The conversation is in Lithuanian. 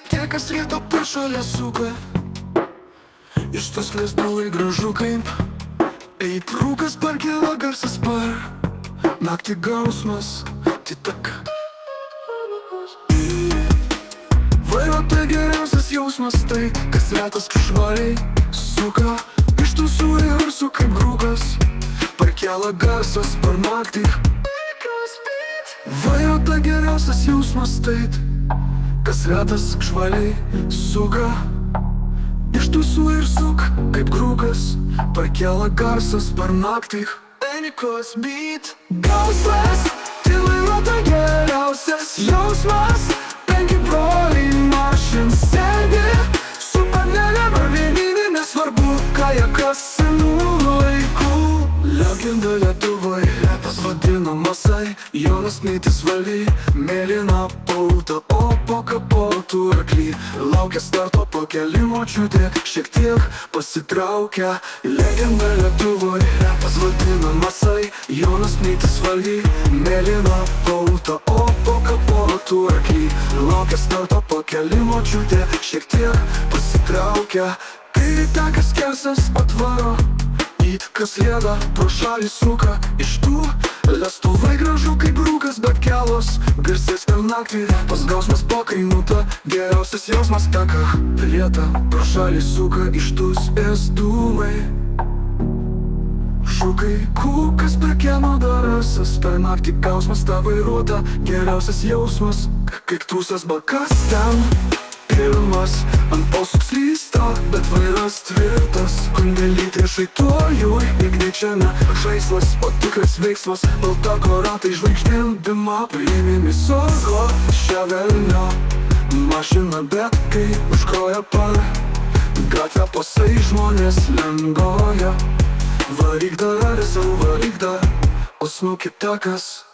Tie, kas ryto pašalia suka iš tos lizdų į gražu kaip eit rūkas pakėla garsas par naktį gausmas titak. Vairuotojo geriausias jausmas tai, kas retas švariai suka iš tų suirsų kaip grūkas pakėla garsas par naktį. Vairuotojo geriausias jausmas tai, kas retas švariai suka iš tų suirsų kaip grūkas pakėla garsas par naktį. Panikos beat gausmas, tai vairuotojo geriausias jausmas. Penki broliai mašin sėdi su panelėm ar vieninį, nesvarbu ką jie kas senų laikų. Legenda Lietuvoj, repas vadinamasai Jonas Nytis valy, mėlyna pauta, o po kapotų arklį laukia starto pakėlimo čiutė, šiek tiek pasitraukia. Legenda Lietuvoj, repas vadinamasai Jonas Nytis valy, mėlyna pauta, o po kapotų arklį laukia starto pakėlimo čiutė, šiek tiek pasitraukia. Kai takas kersas atvaro kas lieda pro šalį suka iš tų lestuvai gražu kaip rūkas, bet kelos garsės per naktį. Pas gausmas pakainuta, geriausias jausmas teka lieta pro šalį suka iš tus dūmai. Žukai kūkas per kiemo darasas per naktį gausmas ta vairuota, geriausias jausmas kaip tūsas bakas ten. Pirmas ant posūks lysta, bet vairas tvirtas. Kundelytė šaituoju, igničiame žaislas, o tikras veiksmas. Balta koratai žvaigždėm dima, priimimi saugo šią velnio mašiną, bet kai užkroja par gatvę pasai žmonės lendoja. Varyk dar, varyk dar, o snukit takas.